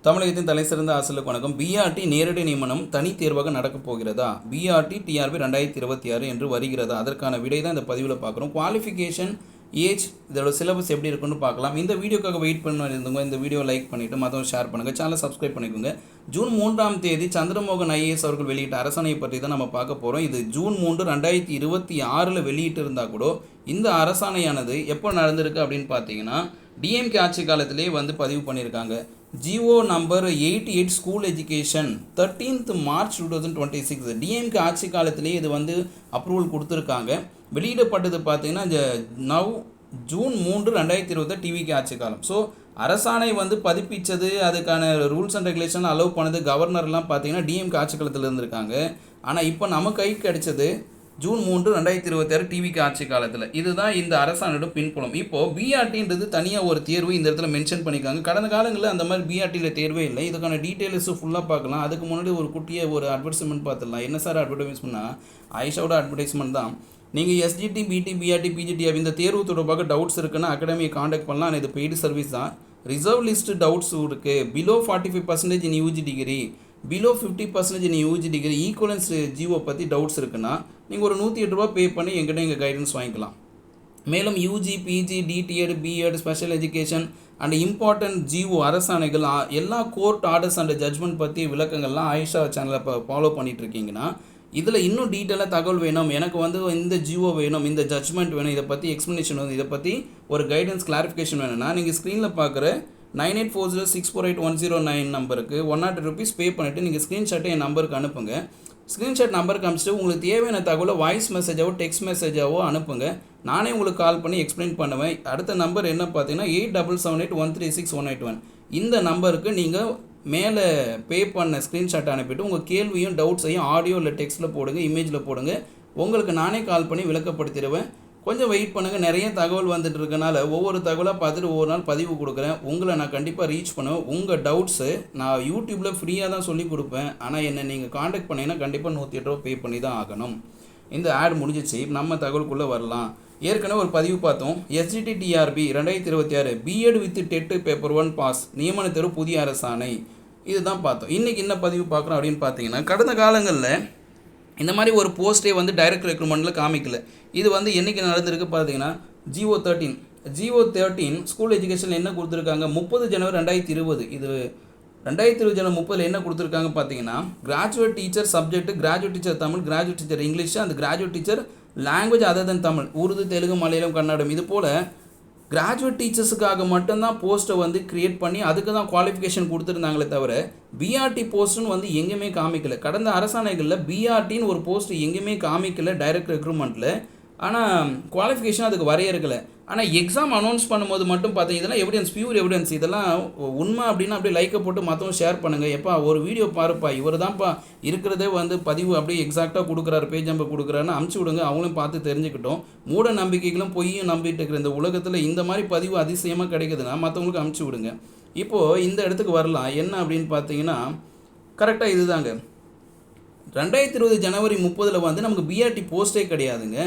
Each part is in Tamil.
தமிழகத்தின் தலைசிறந்த ஆசிரியர்களுக்கு வணக்கம். பிஆர்டி நேரடி நியமனம் தனி தேர்வாக நடக்கப் போகிறதா? பிஆர்டி டிஆர்பி 2026 என்று வருகிறதா? அதற்கான விடை தான் இந்த பதிவில் பார்க்குறோம். குவாலிஃபிகேஷன், ஏஜ், இதோட சிலபஸ் எப்படி இருக்குன்னு பார்க்கலாம். இந்த வீடியோக்காக வெயிட் பண்ணிருந்தவங்க இந்த வீடியோ லைக் பண்ணிவிட்டு மற்றவங்க ஷேர் பண்ணுங்கள், சேனலை சப்ஸ்கிரைப் பண்ணிக்கோங்க. ஜூன் 3ஆம் தேதி சந்திரமோகன் ஐஏஎஸ் அவர்கள் வெளியிட்ட அரசாணையை பற்றி தான் நம்ம பார்க்க போகிறோம். இது ஜூன் 3, 2026 வெளியிட்டு இருந்தால் கூட இந்த அரசாணையானது எப்போ நடந்திருக்கு அப்படின்னு பார்த்தீங்கன்னா டிஎம்கே ஆட்சி காலத்திலே பதிவு பண்ணியிருக்காங்க. GO number 88 school education 13th March 2026 DMK ஆட்சி காலத்திலே இது அப்ரூவல் கொடுத்துருக்காங்க. வெளியிடப்பட்டது பார்த்தீங்கன்னா ஜூன் 3, 2020 டிவிகே ஆட்சி காலம். ஸோ அரசாணை பதிப்பிச்சது, அதுக்கான ரூல்ஸ் அண்ட் ரெகுலேஷன் அலோவ் பண்ணது கவர்னர்லாம் பார்த்தீங்கன்னா டிஎம்கே ஆட்சி காலத்தில் இருந்திருக்காங்க. ஆனால் இப்போ நம்ம கைக்கு கிடைச்சது ஜூன் 3, 2026 டிவிக்கு ஆட்சி காலத்தில். இதுதான் இந்த அரசாணையோட பின்புலம். இப்போது பிஆர்டின்றது தனியாக ஒரு தேர்வு இந்த இடத்துல மென்ஷன் பண்ணியிருக்காங்க. கடந்த காலங்களில் அந்த மாதிரி பிஆர்டியில் தேர்வே இல்லை. இதுக்கான டீட்டெயில்ஸு ஃபுல்லாக பார்க்கலாம். அதுக்கு முன்னாடி ஒரு குட்டியை ஒரு அட்வர்டைஸ்மெண்ட் பார்த்துடலாம். என்ன சார் அட்வர்டைஸ்மெண்ட்னா ஆயிஷாவோட அட்வர்டைஸ்மெண்ட் தான். நீங்கள் எஸ்ஜிடி, பிடி, பிஆர்டி, பிஜிடிஆர் இந்த தேர்வு தொடர்பாக டவுட்ஸ் இருக்குன்னா அகாடமியை காண்டாக்ட் பண்ணலாம். இது பெய்டு சர்வீஸ் தான். ரிசர்வ் லிஸ்ட் டவுட்ஸ் இருக்குது. பிலோ 45% இன் யூஜி டிகிரி, பிலோ 50% இன் யூஜி டிகிரி, ஈக்குவலன்ஸ் ஜிஓ பற்றி டவுட்ஸ் இருக்குன்னா நீங்கள் ஒரு ₹108 பே பண்ணி எங்கிட்ட எங்கள் கைடன்ஸ் வாங்கிக்கலாம். மேலும் UG, PG, DTEd, BEd, special education and important GO அரசாணைகள், எல்லா கோர்ட் ஆர்டர்ஸ் அண்ட் ஜட்ஜ்மெண்ட் பற்றி விளக்கங்கள்லாம் ஆயிஷா சேனலை இப்போ ஃபாலோ பண்ணிகிட்ருக்கீங்கன்னா இதில் இன்னும் டீட்டெயிலாக தகவல் வேணும், எனக்கு இந்த ஜிஓ வேணும், இந்த ஜட்ஜ்மெண்ட் வேணும், இதை பற்றி எக்ஸ்ப்ளனேஷன் வேணும், இதை பற்றி ஒரு கைடன்ஸ் கிளாரிஃபிகேஷன் வேணும்னா நீங்கள் ஸ்க்ரீனில் பார்க்குற 9840648109 நம்பருக்கு ₹100 பே பண்ணிவிட்டு நீங்கள் ஸ்க்ரீன்ஷாட்டை என் நம்பருக்கு அனுப்புங்க. ஸ்க்ரீன்ஷாட் நம்பருக்கு அனுப்பிச்சிட்டு உங்களுக்கு தேவையான தகவலை வாய்ஸ் மெசேஜாவோ டெக்ஸ்ட் மெசேஜாவோ அனுப்புங்க. நானே உங்களுக்கு கால் பண்ணி எக்ஸ்பிளைன் பண்ணுவேன். அடுத்த நம்பர் என்ன பார்த்தீங்கன்னா 8778136181. இந்த நம்பருக்கு நீங்கள் மேலே பே பண்ண ஸ்க்ரீன்ஷாட் அனுப்பிட்டு உங்கள் கேள்வியும் டவுட்ஸையும் ஆடியோ இல்லை டெக்ஸ்ட்டில் போடுங்க, இமேஜில் போடுங்க. உங்களுக்கு நானே கால் பண்ணி விளக்கப்படுத்திடுவேன். கொஞ்சம் வெயிட் பண்ணுங்கள். நிறைய தகவல் வந்துட்டு இருக்கனால ஒவ்வொரு தகவலாக பார்த்துட்டு ஒவ்வொரு நாள் பதிவு கொடுக்குறேன். உங்களை நான் கண்டிப்பாக ரீச் பண்ணுவேன். உங்கள் டவுட்ஸு நான் யூடியூப்பில் ஃப்ரீயாக தான் சொல்லி கொடுப்பேன். ஆனால் என்னை நீங்கள் காண்டாக்ட் பண்ணிங்கன்னா கண்டிப்பாக ₹108 பே பண்ணி தான் ஆகணும். இந்த ஆட் முடிஞ்சிச்சு. நம்ம தகவலுக்குள்ளே வரலாம். ஏற்கனவே ஒரு பதிவு பார்த்தோம். SGT TRB 2026 BEd with TET paper 1 pass நியமன தேர்வு புதிய அரசாணை, இதுதான் பார்த்தோம். இன்றைக்கி என்ன பதிவு பார்க்குறோம் அப்படின்னு பார்த்தீங்கன்னா கடந்த காலங்களில் இந்த மாதிரி ஒரு போஸ்ட்டே டைரக்ட் ரெக்ரூட்மெண்ட்டில் காமிக்கல. இது என்றைக்கு நடந்திருக்கு பார்த்தீங்கன்னா ஜிஓ 13 ஸ்கூல் எஜுகேஷனில் என்ன கொடுத்துருக்காங்க 30 ஜனவரி 2020. இது 2020 ஜனவரி 30 என்ன கொடுத்துருக்காங்க பார்த்தீங்கன்னா graduate teacher subject, graduate teacher Tamil, graduate teacher English, அந்த கிராஜுவேட் டீச்சர் லாங்குவேஜ் அதர் தென் தமிழ், உருது, தெலுங்கு, மலையாளம், கன்னடம். இது போல் கிராஜுவேட் டீச்சர்ஸுக்காக மட்டும்தான் போஸ்ட்டை க்ரியேட் பண்ணி அதுக்கு தான் குவாலிஃபிகேஷன் கொடுத்துருந்தாங்களே தவிர பிஆர்டி போஸ்ட்டுன்னு எங்கேயுமே காமிக்கல. கடந்த அரசாணைகளில் பிஆர்டின்னு ஒரு போஸ்ட் எங்கேயுமே காமிக்கல டைரக்ட் ரெக்ரூட்மெண்ட்டில். ஆனால் குவாலிஃபிகேஷன் அதுக்கு வரையறுக்கலை. ஆனால் எக்ஸாம் அனௌன்ஸ் பண்ணும்போது மட்டும் பார்த்தீங்க இதெல்லாம் எவிடன்ஸ், பியூர் எவிடன்ஸ், இதெல்லாம் உண்மை அப்படின்னா அப்படியே லைக்கை போட்டு மற்றவங்க ஷேர் பண்ணுங்கள். எப்பா ஒரு வீடியோ பாருப்பா, இவர் தான்ப்பா இருக்கிறதே பதிவு அப்படியே எக்ஸாக்டாக கொடுக்குறாரு, பேஜ் நம்பர் கொடுக்குறாருன்னு அமுச்சு விடுங்க. அவங்களும் பார்த்து தெரிஞ்சுக்கிட்டோம். மூட நம்பிக்கைகளும் பொய்யும் நம்பிட்டு இருக்கிற இந்த உலகத்தில் இந்த மாதிரி பதிவு அதிசயமாக கிடைக்குதுன்னா மற்றவங்களுக்கு அமுச்சு விடுங்க. இப்போது இந்த இடத்துக்கு வரலாம். என்ன அப்படின்னு பார்த்தீங்கன்னா கரெக்டாக இதுதாங்க 2020 ஜனவரி 30 நமக்கு பிஆர்டி போஸ்ட்டே கிடையாதுங்க.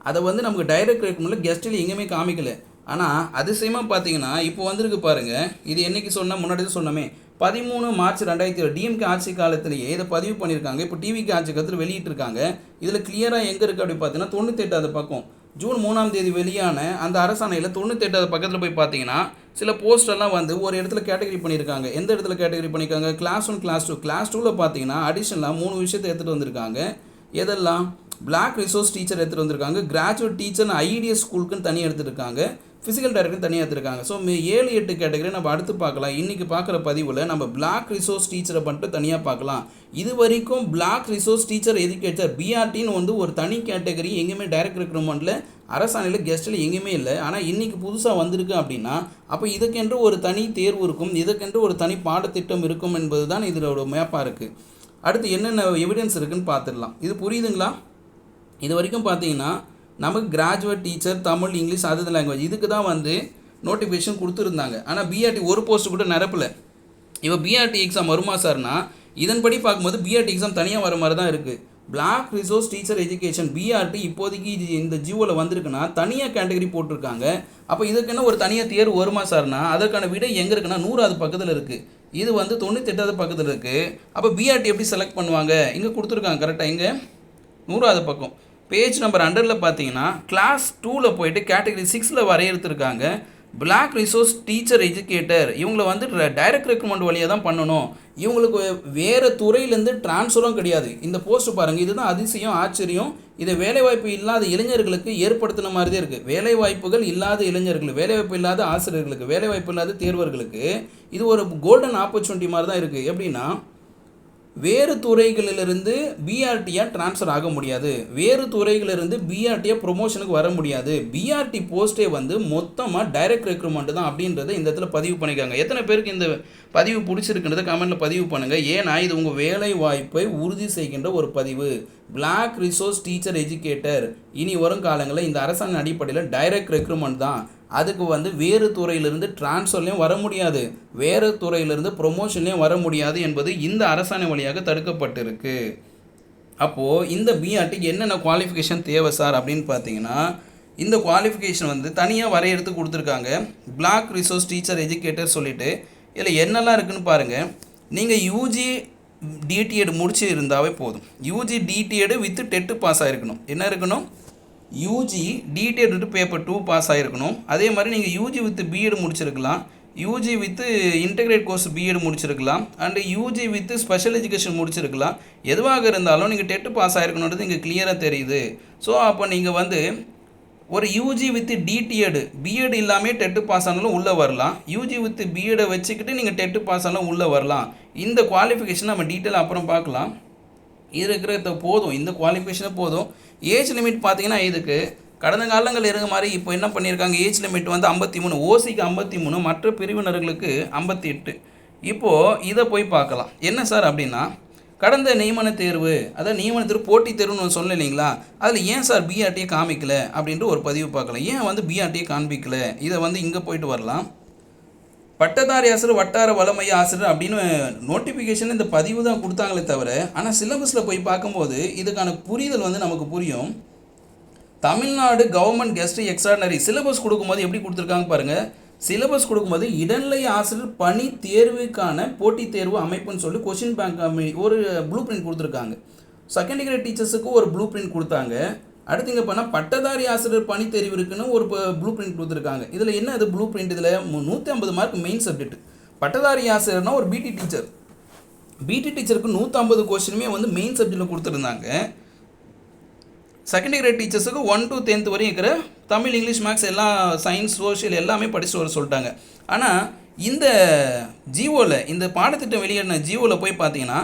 அதை நமக்கு டைரக்ட் ரெக்ரூட்மெண்ட்டில் கெஸ்ட்டில் எங்கேயுமே காமிக்கல. ஆனால் அதிசயமாக பார்த்தீங்கன்னா இப்போ வந்திருக்கு பாருங்கள். இது என்றைக்கு சொன்னால் முன்னாடி சொன்னோமே 13 மார்ச் 2020 டிஎம்கே ஆட்சி காலத்திலேயே இதை பதிவு பண்ணியிருக்காங்க. இப்போ டிவிக்கு ஆட்சி காலத்தில் வெளியிட்டிருக்காங்க. இதில் கிளியராக எங்கே இருக்குது அப்படி பார்த்தீங்கன்னா 98வது பக்கம் ஜூன் 3ஆம் தேதி வெளியான அந்த அரசாணையில் 98வது பக்கத்தில் போய் பார்த்தீங்கன்னா சில போஸ்டெல்லாம் ஒரு இடத்துல கேட்டகரி பண்ணியிருக்காங்க. எந்த இடத்துல கேட்டகரி பண்ணியிருக்காங்க? Class 1, class 2. கிளாஸ் 2ல் பார்த்தீங்கன்னா அடிஷனலாக 3 விஷயத்தை எடுத்துகிட்டு வந்திருக்காங்க. எதெல்லாம்? பிளாக் ரிசோர்ஸ் டீச்சர் எடுத்துகிட்டு வந்திருக்காங்க, கிராஜுவேட் டீச்சர்னு ஐடிஎஸ் ஸ்கூலுக்குன்னு தனியாக எடுத்துருக்காங்க, ஃபிசிக்கல் டைரக்டர் தனியாக எடுத்துருக்காங்க. ஸோ 7-8 கேட்டகரி நம்ம அடுத்து பார்க்கலாம். இன்றைக்கி பார்க்குற பதிவில் நம்ம பிளாக் ரிசோர்ஸ் டீச்சரை மட்டும் தனியாக பார்க்கலாம். இது வரைக்கும் பிளாக் ரிசோர்ஸ் டீச்சர் எஜுகேட்டர் பிஆர்டின்னு ஒரு தனி கேட்டகரி எங்கேயுமே டைரக்ட் ரெக்ரூட்மெண்ட்டில் அரசாணையில் கெஸ்ட்டில் எங்கேயுமே இல்லை. ஆனால் இன்றைக்கி புதுசாக வந்திருக்கு அப்படின்னா அப்போ இதுக்கென்று ஒரு தனி தேர்வு இருக்கும், இதுக்கென்று ஒரு தனி பாடத்திட்டம் இருக்கும் என்பது தான் இதோட மேப்பாக இருக்குது. அடுத்து என்னென்ன எவிடன்ஸ் இருக்குதுன்னு பார்த்துடலாம். இது புரியுதுங்களா? இது வரைக்கும் பார்த்தீங்கன்னா நமக்கு graduate teacher Tamil, English, other language இதுக்கு தான் நோட்டிஃபிகேஷன் கொடுத்துருந்தாங்க. ஆனால் பிஆர்டி ஒரு போஸ்ட்டு கூட நிரப்பலை. இப்போ பிஆர்டி எக்ஸாம் வருமா சார்னா இதன்படி பார்க்கும்போது பிஆர்டி எக்ஸாம் தனியாக வர மாதிரி தான் இருக்குது. Black resource teacher education BRT இப்போதைக்கு இந்த ஜியோவில் வந்திருக்குன்னா தனியாக கேட்டகரி போட்டிருக்காங்க. அப்போ இதுக்குன்னு ஒரு தனியாக தேர்வு வருமா சார்னா அதற்கான விடை எங்கே இருக்குன்னா 100வது பக்கத்தில் இருக்குது. இது வந்து 98வது பக்கத்தில் இருக்குது. அப்போ பிஆர்டி எப்படி செலக்ட் பண்ணுவாங்க? இங்கே கொடுத்துருக்காங்க கரெக்டாக. இங்கே 100வது பக்கம் பேஜ் நம்பர் 100ல் பார்த்தீங்கன்னா கிளாஸ் 2ல் போயிட்டு கேட்டகரி 6ல் வரையறுத்துருக்காங்க. பிளாக் ரிசோர்ஸ் டீச்சர் எஜுகேட்டர் இவங்களை வந்து டைரக்ட் ரெக்ரூட்மெண்ட் வழியாக தான் பண்ணணும். இவங்களுக்கு வேறு துறையிலேருந்து ட்ரான்ஸ்ஃபரும் கிடையாது. இந்த போஸ்ட் பாருங்கள், இதுதான் அதிசயம் ஆச்சரியம். இதை வேலைவாய்ப்பு இல்லாத இளைஞர்களுக்கு ஏற்படுத்தின மாதிரி தான் இருக்குது. வேலைவாய்ப்புகள் இல்லாத இளைஞர்கள், வேலைவாய்ப்பு இல்லாத ஆசிரியர்களுக்கு, வேலைவாய்ப்பு இல்லாத தேர்வர்களுக்கு இது ஒரு கோல்டன் ஆப்பர்ச்சுனிட்டி மாதிரி தான் இருக்குது. எப்படின்னா வேறு துறைகளிலிருந்து பிஆர்டியாக ட்ரான்ஸ்ஃபர் ஆக முடியாது, வேறு துறைகளிலிருந்து பிஆர்டியாக ப்ரொமோஷனுக்கு வர முடியாது. பிஆர்டி போஸ்ட்டே வந்து மொத்தமாக டைரக்ட் ரெக்ரூட்மெண்ட் தான் அப்படின்றத இந்த இடத்துல பதிவு பண்ணிக்காங்க. எத்தனை பேருக்கு இந்த பதிவு பிடிச்சிருக்குன்றதை கமெண்ட்டில் பதிவு பண்ணுங்கள். ஏன்னா இது உங்கள் வேலை வாய்ப்பை உறுதி செய்கின்ற ஒரு பதிவு. பிளாக் ரிசோர்ஸ் டீச்சர் எஜுகேட்டர் இனி வரும் காலங்களில் இந்த அரசாங்க அடிப்படையில் டைரக்ட் ரெக்ரூட்மெண்ட் தான். அதுக்கு வந்து வேறு துறையிலிருந்து ட்ரான்ஸ்ஃபர்லேயும் வர முடியாது, வேறு துறையிலிருந்து ப்ரொமோஷன்லேயும் வர முடியாது என்பது இந்த அரசாணை வழியாக தடுக்கப்பட்டிருக்கு. அப்போது இந்த பிஆர்டிக்கு என்னென்ன குவாலிஃபிகேஷன் தேவை சார் அப்படின்னு பார்த்தீங்கன்னா, இந்த குவாலிஃபிகேஷன் வந்து தனியாக வரையறுத்து கொடுத்துருக்காங்க. பிளாக் ரிசோர்ஸ் டீச்சர் எஜுகேட்டர் சொல்லிவிட்டு இதில் என்னெல்லாம் இருக்குதுன்னு பாருங்கள். நீங்கள் யூஜி டிடிஎட் முடிச்சு இருந்தாவே போதும். UG DTEd with TET pass ஆகிருக்கணும். என்ன இருக்கணும்? UG DTEd with paper 2 pass ஆகிருக்கணும். அதே மாதிரி நீங்கள் யூஜி வித் பிஎட் முடிச்சிருக்கலாம், UG with integrate course BEd முடிச்சிருக்கலாம், and UG with special education முடிச்சிருக்கலாம். எதுவாக இருந்தாலும் நீங்கள் டெட்டு பாஸ் ஆகிருக்கணுன்றது இங்கே கிளியராக தெரியுது. ஸோ அப்போ நீங்கள் வந்து ஒரு யூஜி வித் டிடிஎட் பிஎட் இல்லாமல் டெட்டு பாஸ் ஆனாலும் உள்ளே வரலாம், யூஜி வித் பிஎடை வச்சுக்கிட்டு நீங்கள் டெட்டு பாஸ் ஆனாலும் உள்ளே வரலாம். இந்த குவாலிஃபிகேஷன் நம்ம டீட்டெயில் அப்புறம் பார்க்கலாம். இது இருக்கிறது போதும், இந்த குவாலிஃபிகேஷனே போதும். ஏஜ் லிமிட் பார்த்தீங்கன்னா இதுக்கு கடந்த காலங்கள் இருக்க மாதிரி இப்போ என்ன பண்ணியிருக்காங்க, ஏஜ் லிமிட் வந்து 53, ஓசிக்கு 53, மற்ற பிரிவினர்களுக்கு 58. இப்போது இதை போய் பார்க்கலாம். என்ன சார் அப்படின்னா, கடந்த நியமன தேர்வு, அதாவது நியமன தேர்வு போட்டித் தேர்வுன்னு சொல்ல இல்லைங்களா, அதில் ஏன் சார் பிஆர்டியை காமிக்கல அப்படின்ட்டு ஒரு பதிவு பார்க்கலாம். ஏன் வந்து பிஆர்டியை காண்பிக்கல, இதை வந்து இங்கே போயிட்டு வரலாம். பட்டதாரி ஆசிரியர், வட்டார வளமைய ஆசிரியர் அப்படின்னு நோட்டிஃபிகேஷன் இந்த பதிவு தான் கொடுத்தாங்களே தவிர, ஆனால் சிலபஸில் போய் பார்க்கும்போது இதுக்கான புரிதல் வந்து நமக்கு புரியும். Tamil Nadu government guest extraordinary syllabus கொடுக்கும்போது எப்படி கொடுத்துருக்காங்க பாருங்கள். சிலபஸ் கொடுக்கும்போது இடைநிலை ஆசிரியர் பணி தேர்வுக்கான போட்டித் தேர்வு அமைப்புன்னு சொல்லி கொஷின் பேங்க் ஒரு ப்ளூ பிரிண்ட் கொடுத்துருக்காங்க. செகண்ட் டிகிரி டீச்சர்ஸுக்கு ஒரு ப்ளூ பிரிண்ட் கொடுத்தாங்க. அடுத்து இங்கே பண்ணால் பட்டதாரி ஆசிரியர் பணி தெரிவு இருக்குன்னு ஒரு ப்ளூ பிரிண்ட் கொடுத்துருக்காங்க. இதில் என்ன அது ப்ளூ பிரிண்ட்? இதில் 150 மார்க் மெயின் சப்ஜெக்ட். பட்டதாரி ஆசிரியர்னா ஒரு பிடி டீச்சர், பிடி டீச்சருக்கு 150 கொஸ்டினுமே வந்து மெயின் சப்ஜெக்டில் கொடுத்துருந்தாங்க. செகண்ட் டிகிரி டீச்சர்ஸுக்கு 1 to 10th வரையும் இருக்கிற தமிழ், இங்கிலீஷ், மேக்ஸ் எல்லாம் சயின்ஸ், சோஷியல் எல்லாமே படிச்சுட்டு வர சொல்லிட்டாங்க. ஆனால் இந்த ஜிஓவில், இந்த பாடத்திட்டம் வெளியிட ஜிஓவில் போய் பார்த்தீங்கன்னா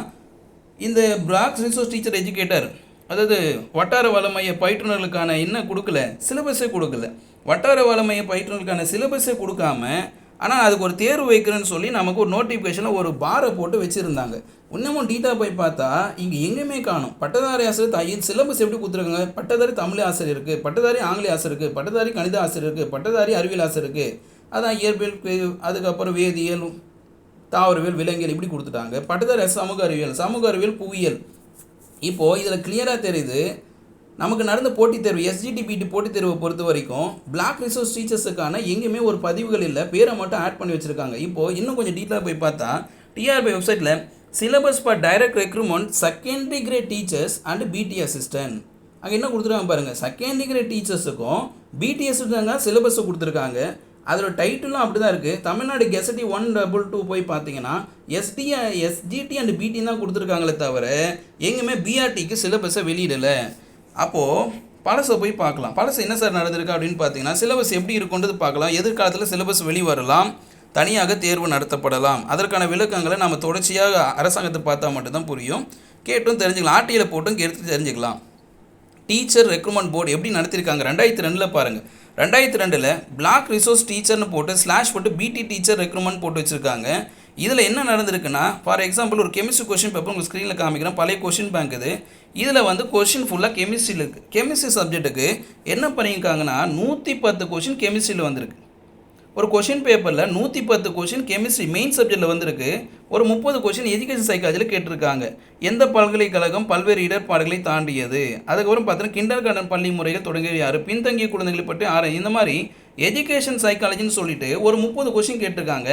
இந்த பிளாக் ரிசோர்ஸ் டீச்சர் எஜுகேட்டர், அதாவது வட்டார வளமைய பயிற்றுனர்களுக்கான என்ன கொடுக்கல, சிலபஸே கொடுக்கல. வட்டார வளமைய பயிற்றுனர்களுக்கான சிலபஸே கொடுக்காம, ஆனால் அதுக்கு ஒரு தேர்வு வைக்கிறேன்னு சொல்லி நமக்கு ஒரு நோட்டிஃபிகேஷனில் ஒரு பாரை போட்டு வச்சுருந்தாங்க. இன்னமும் டீட்டாக போய் பார்த்தா இங்கே எங்கேயுமே காணும். பட்டதாரி ஆசிரியர் சிலபஸ் எப்படி கொடுத்துருக்காங்க? பட்டதாரி தமிழ் ஆசிரியர் இருக்குது, பட்டதாரி ஆங்கில ஆசிரியர் இருக்குது, பட்டதாரி கணித ஆசிரியர் இருக்குது, பட்டதாரி அறிவியல் ஆசிரியர் இருக்குது, அதான் இயற்பியல், அதுக்கப்புறம் வேதியியல், தாவரவியல், விலங்கியல் இப்படி கொடுத்துட்டாங்க. பட்டதாரி சமூக அறிவியல், புவியியல். இப்போது இதில் கிளியராக தெரியுது நமக்கு நடந்த போட்டித் தேர்வு, எஸ்ஜிடிபிடி போட்டித் தேர்வை பொறுத்த வரைக்கும் பிளாக் ரிசோர்ஸ் டீச்சர்ஸுக்கான எங்கேயுமே ஒரு பதிவுகள் இல்லை, பேரை மட்டும் ஆட் பண்ணி வச்சுருக்காங்க. இப்போது இன்னும் கொஞ்சம் டீட்டெயிலாக போய் பார்த்தா டிஆர்பி வெப்சைட்டில் syllabus for direct recruitment secondary great teachers and பிடி அசிஸ்டன்ட் அங்கே என்ன கொடுத்துருக்காங்க பாருங்கள். செகண்டரி கிரேட் டீச்சர்ஸுக்கும் பிடி அசிஸ்டன்ட் சிலபஸை கொடுத்துருக்காங்க. அதோட டைட்டிலும் அப்படி தான் இருக்குது. தமிழ்நாடு கெசட்டி 122 போய் பார்த்தீங்கன்னா எஸ்ஜிடி அண்ட் பிடி தான் கொடுத்துருக்காங்களே தவிர எங்கேயுமே பிஆர்டிக்கு சிலபஸை வெளியிடலை. அப்போது பழசை போய் பார்க்கலாம். பழசு என்ன சார் நடந்திருக்கு அப்படின்னு பார்த்தீங்கன்னா, சிலபஸ் எப்படி இருக்குன்றது பார்க்கலாம். எதிர்காலத்தில் சிலபஸ் வெளிவரலாம், தனியாக தேர்வு நடத்தப்படலாம். அதற்கான விளக்கங்களை நம்ம தொடர்ச்சியாக அரசாங்கத்தை பார்த்தா மட்டும்தான் புரியும். கேட்டும் தெரிஞ்சுக்கலாம், ஆர்டியில் போட்டும் கேட்டு தெரிஞ்சுக்கலாம். டீச்சர் ரெக்ரூட்மெண்ட் போர்டு எப்படி நடத்தியிருக்காங்க 2002 பாருங்கள். 2002 பிளாக் ரிசோர்ஸ் டீச்சர்னு போட்டு ஸ்லாஷ் போட்டு பிடி டீச்சர் ரெக்ரூட்மெண்ட் போட்டு வச்சுருக்காங்க. இதில் என்ன நடந்திருக்குன்னா, ஃபார் எக்ஸாம்பிள் ஒரு கெமிஸ்ட்ரி கொஷின் பேப்பர் உங்கள் ஸ்க்ரீனில் காமிக்கிறேன். பழைய கொஷின் பேங்க் இது. இதில் வந்து கொஷின் ஃபுல்லாக கெமிஸ்ட்ரியில் இருக்குது. கெமிஸ்ட்ரி சப்ஜெக்ட்டுக்கு என்ன பண்ணியிருக்காங்கன்னா 110 கொஷின் கெமிஸ்ட்ரியில் வந்திருக்கு. ஒரு கொஷின் பேப்பரில் 110 கொஷின் கெமிஸ்ட்ரி மெயின் சப்ஜெக்டில் வந்திருக்கு. ஒரு 30 கொஷின் எஜுகேஷன் சைக்காலஜியில் கேட்டிருக்காங்க. எந்த பல்கலைக்கழகம் பல்வேறு இடர்பாடுகளை தாண்டியது, அதுக்கப்புறம் பார்த்தீங்கன்னா கிண்டர் கார்டன் பள்ளி முறைகள் தொடங்கிய யார், பின்தங்கிய குழந்தைகளை பற்றி இந்த மாதிரி எஜுகேஷன் சைக்காலஜின்னு சொல்லிட்டு ஒரு 30 கொஷின் கேட்டிருக்காங்க.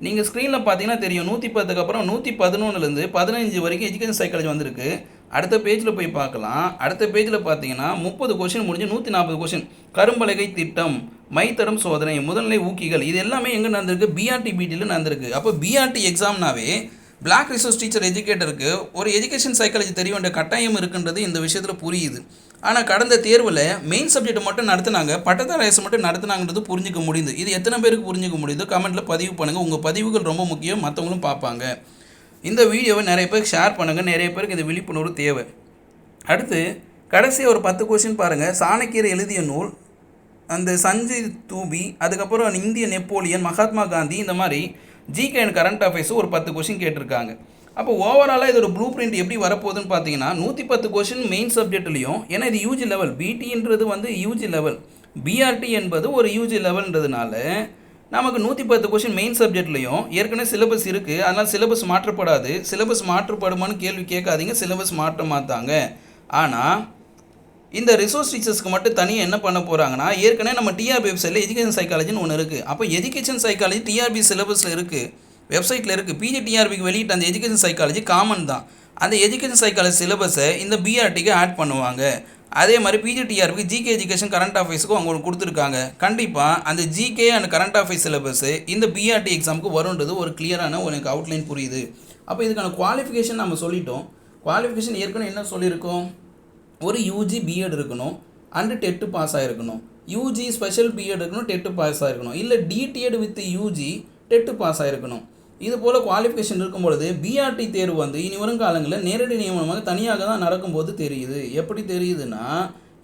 நீங்கள் ஸ்க்ரீனில் பார்த்தீங்கன்னா தெரியும் 110க்கு அப்புறம் 111லேருந்து 15 வரைக்கும் எஜுகேஷன் சைக்காலஜி வந்திருக்கு. அடுத்த பேஜில் போய் பார்க்கலாம். அடுத்த பேஜில் பார்த்தீங்கன்னா 30 கொஷின் முடிஞ்சு 140 கொஷின். கரும்பலகை திட்டம், மைத்தடம் சோதனை, முதல்நிலை ஊக்கிகள், இது எல்லாமே எங்கே நடந்திருக்கு? பிஆர்டி பிடியில் நடந்திருக்கு. அப்போ பிஆர்டி எக்ஸாம்னாவே பிளாக் ரிசோர்ஸ் டீச்சர் எஜுகேட்டருக்கு ஒரு எஜுகேஷன் சைக்காலஜி தெரிய வேண்டிய கட்டாயம் இருக்குன்றது இந்த விஷயத்தில் புரியுது. ஆனால் கடந்த தேர்வில் மெயின் சப்ஜெக்ட் மட்டும் நடத்துனாங்க, பட்டதாரி மட்டும் நடத்துனாங்கிறது புரிஞ்சிக்க முடியுது. இது எத்தனை பேருக்கு புரிஞ்சிக்க முடியுது? கமெண்ட்டில் பதிவு பண்ணுங்கள். உங்கள் பதிவுகள் ரொம்ப முக்கியம், மற்றவங்களும் பார்ப்பாங்க. இந்த வீடியோவை நிறைய பேருக்கு ஷேர் பண்ணுங்கள். நிறைய பேருக்கு இது விழிப்புணர்வு தேவை. அடுத்து கடைசியாக ஒரு 10 கொஷின் பாருங்கள். சாணக்கியர் எழுதிய நூல், அந்த சஞ்சய் தூபி, அதுக்கப்புறம் இந்திய நெப்போலியன், மகாத்மா காந்தி, இந்த மாதிரி ஜிகே அண்ட் கரண்ட் அஃபேர்ஸும் ஒரு 10 கொஷின் கேட்டிருக்காங்க. அப்போ ஓவராலாக இது ஒரு ப்ளூ பிரிண்ட் எப்படி வரப்போகுதுன்னு பார்த்தீங்கன்னா 110 கொஷின் மெயின் சப்ஜெக்ட்லையும், ஏன்னா இது யூஜி லெவல், பிடின்றது வந்து யூஜி லெவல், பிஆர்டி என்பது ஒரு யூஜி லெவல்ன்றதுனால நமக்கு 110 கொஷின் மெயின் சப்ஜெக்ட்லையும் ஏற்கனவே சிலபஸ் இருக்குது. அதனால் சிலபஸ் மாற்றப்படாது. சிலபஸ் மாற்றப்படுமான்னு கேள்வி கேட்காதீங்க, சிலபஸ் மாற்ற மாட்டாங்க. ஆனால் இந்த ரிசோர்ஸ் டீச்சர்ஸ்க்கு மட்டும் தனியாக என்ன பண்ண போகிறாங்கன்னா, ஏற்கனவே நம்ம டிஆர்பி வெப்சைட்டில் எஜுகேஷன் சைக்காலஜின்னு ஒன்று இருக்குது. அப்போ எஜுகேஷன் சைக்காலஜி டிஆர்பி சிலபஸில் இருக்குது, வெப்சைட்டில் இருக்குது. பிஜிடிஆர்பிக்கு வெளியிட்ட அந்த எஜுகேஷன் சைக்காலஜி காமன் தான். அந்த எஜுகேஷன் சைக்காலஜி சிலபஸை இந்த பிஆர்டிக்கு ஆட் பண்ணுவாங்க. அதே மாதிரி பிஜிடிஆர்பிக்கு ஜிகே எஜுகேஷன் கரண்ட் அஃபேர்ஸுக்கும் அவங்க கொடுத்துருக்காங்க. கண்டிப்பாக அந்த GK and current affairs syllabus இந்த பிஆர்டி எக்ஸாமுக்கு வரும்ன்றது ஒரு கிளியரான எனக்கு அவுட்லைன் புரியுது. அப்போ இதுக்கான குவாலிஃபிகேஷன் நம்ம சொல்லிட்டோம். குவாலிஃபிகேஷன் ஏற்கனவே என்ன சொல்லியிருக்கோம்? ஒரு யூஜி பிஎட் இருக்கணும், அண்டு டெட்டு பாஸ் ஆகிருக்கணும். யூஜி ஸ்பெஷல் பிஎட் இருக்கணும், டெட்டு பாஸ் ஆகிருக்கணும். இல்லை DTEd with UG TET pass ஆகிருக்கணும். இது போல் குவாலிஃபிகேஷன் இருக்கும்பொழுது பிஆர்டி தேர்வு வந்து இனி வரும் காலங்களில் நேரடி நியமனமாக தனியாக தான் நடக்கும்போது தெரியுது. எப்படி தெரியுதுன்னா,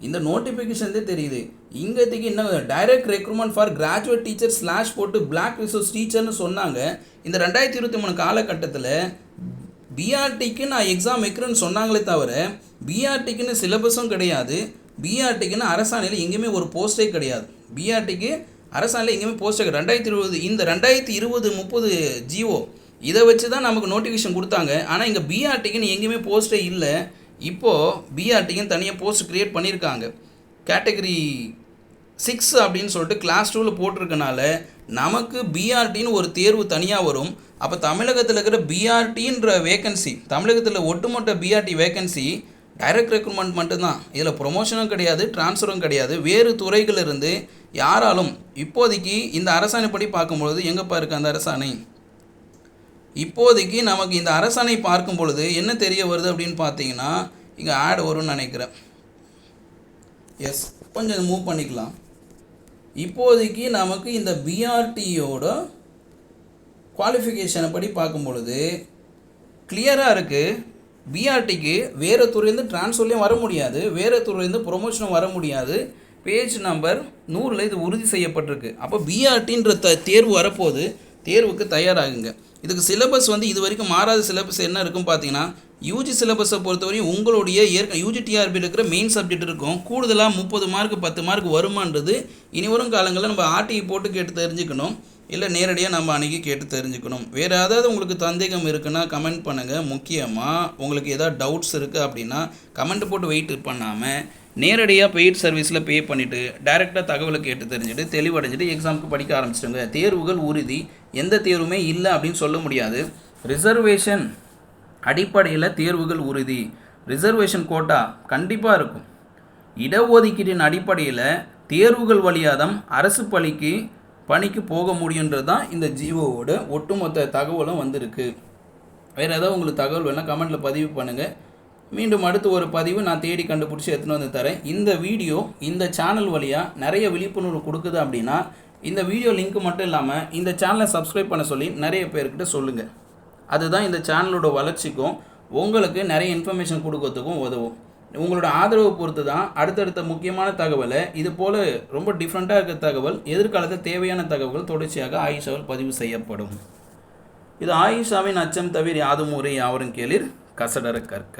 இந்த நோட்டிஃபிகேஷன்தே தெரியுது. இங்கேக்கு என்ன direct recruitment for graduate teacher slash போட்டு பிளாக் ரிசோர்ஸ் டீச்சர்னு சொன்னாங்க. இந்த 2023 காலகட்டத்தில் பிஆர்டிக்கு நான் எக்ஸாம் வைக்கிறேன்னு சொன்னாங்களே தவிர பிஆர்டிக்குன்னு சிலபஸும் கிடையாது, பிஆர்டிக்குன்னு அரசாணையில் எங்கேயுமே ஒரு போஸ்ட்டே கிடையாது. பிஆர்டிக்கு அரசாணையில் எங்கேயுமே போஸ்ட்டே கிடையாது. 2020 இந்த 2020-30 ஜிஓ இதை வச்சு தான் நமக்கு நோட்டிஃபிகேஷன் கொடுத்தாங்க. ஆனால் இங்கே பிஆர்டிக்குன்னு எங்கேயுமே போஸ்ட்டே இல்லை. இப்போது பிஆர்டிக்குன்னு தனியாக போஸ்ட் க்ரியேட் பண்ணியிருக்காங்க. கேட்டகரி 6 அப்படின்னு சொல்லிட்டு கிளாஸ் 2ல் போட்டிருக்கனால நமக்கு பிஆர்டின்னு ஒரு தேர்வு தனியாக வரும். அப்போ தமிழகத்தில் இருக்கிற பிஆர்டின்ற வேக்கன்சி, தமிழகத்தில் ஒட்டுமொத்த பிஆர்டி வேக்கன்சி டைரக்ட் ரெக்ரூட்மெண்ட் மட்டும்தான். இதில் ப்ரொமோஷனும் கிடையாது, ட்ரான்ஸ்ஃபரும் கிடையாது. வேறு துறைகளிலிருந்து யாராலும் இப்போதைக்கு இந்த அரசாணைப்படி பார்க்கும்பொழுது எங்கேப்பா இருக்குது அந்த அரசாணை? இப்போதைக்கு நமக்கு இந்த அரசாணை பார்க்கும் பொழுது என்ன தெரிய வருது அப்படின்னு பார்த்தீங்கன்னா, இங்கே ஆட் வரும்னு நினைக்கிறேன். எஸ், கொஞ்சம் மூவ் பண்ணிக்கலாம். இப்போதைக்கு நமக்கு இந்த பிஆர்டியோட குவாலிஃபிகேஷனை படி பார்க்கும் பொழுது கிளியராக இருக்குது. பிஆர்டிக்கு வேறு துறையிலேருந்து ட்ரான்ஸ்ஃபர்லேயும் வர முடியாது, வேறு துறையிலேருந்து ப்ரொமோஷனும் வர முடியாது. பேஜ் நம்பர் 100ல் இது உறுதி செய்யப்பட்டிருக்கு. அப்போ பிஆர்டின்ற தேர்வு வரப்போது, தேர்வுக்கு தயாராகுங்க. இதுக்கு சிலபஸ் வந்து இது வரைக்கும் மாறாத சிலபஸ் என்ன இருக்குன்னு பார்த்தீங்கன்னா, யூஜி சிலபஸை பொறுத்தவரையும் உங்களுடைய யூஜி டிஆர்பியில் இருக்கிற மெயின் சப்ஜெக்ட் இருக்கும். கூடுதலாக 30 மார்க் 10 மார்க் வருமானது இனி வரும் காலங்களில் நம்ம ஆர்டிஐ போட்டு கேட்டு தெரிஞ்சுக்கணும், இல்லை நேரடியாக நம்ம அன்றைக்கி கேட்டு தெரிஞ்சுக்கணும். வேறு ஏதாவது உங்களுக்கு சந்தேகம் இருக்குன்னா கமெண்ட் பண்ணுங்கள். முக்கியமாக உங்களுக்கு ஏதாவது டவுட்ஸ் இருக்குது அப்படின்னா கமெண்ட் போட்டு வெயிட் பண்ணாமல் நேரடியாக பெய்ட் சர்வீஸில் பே பண்ணிவிட்டு டைரெக்டாக தகவலை கேட்டு தெரிஞ்சுட்டு தெளிவடைஞ்சிட்டு எக்ஸாமுக்கு படிக்க ஆரம்பிச்சிடுங்க. தேர்வுகள் உறுதி, எந்த தேர்வுமே இல்லை அப்படின்னு சொல்ல முடியாது. ரிசர்வேஷன் அடிப்படையில் தேர்வுகள் உறுதி. ரிசர்வேஷன் கோட்டா கண்டிப்பாக இருக்கும். இடஒதுக்கீட்டின் அடிப்படையில் தேர்வுகள் வழியாக தான் அரசு பணிக்கு போக முடியுன்றது தான் இந்த ஜிஓவோட ஒட்டுமொத்த தகவலும் வந்திருக்கு. வேறு ஏதாவது உங்களுக்கு தகவல் வேணால் கமெண்ட்டில் பதிவு பண்ணுங்கள். மீண்டும் அடுத்து ஒரு பதிவு நான் தேடி கண்டுபிடிச்சி எடுத்துன்னு வந்து தரேன். இந்த வீடியோ இந்த சேனல் வழியாக நிறைய விழிப்புணர்வு கொடுக்குது அப்படின்னா இந்த வீடியோ லிங்க் மட்டும் இல்லாமல் இந்த சேனலை சப்ஸ்கிரைப் பண்ண சொல்லி நிறைய பேர்கிட்ட சொல்லுங்கள். அதுதான் இந்த சேனலோட வளர்ச்சிக்கும் உங்களுக்கு நிறைய இன்ஃபர்மேஷன் கொடுக்கறதுக்கும் உதவும். உங்களோட ஆதரவை பொறுத்து தான் அடுத்தடுத்த முக்கியமான தகவலை, இது போல் ரொம்ப டிஃப்ரெண்ட்டாக இருக்கிற தகவல், எதிர்காலத்தில் தேவையான தகவல்கள் தொடர்ச்சியாக ஆயிஷாவில் பதிவு செய்யப்படும். இது ஆயிஷாவின் அச்சம் தவிர யாதும் ஊரே யாவரும் கேளிர், கசடர கற்க.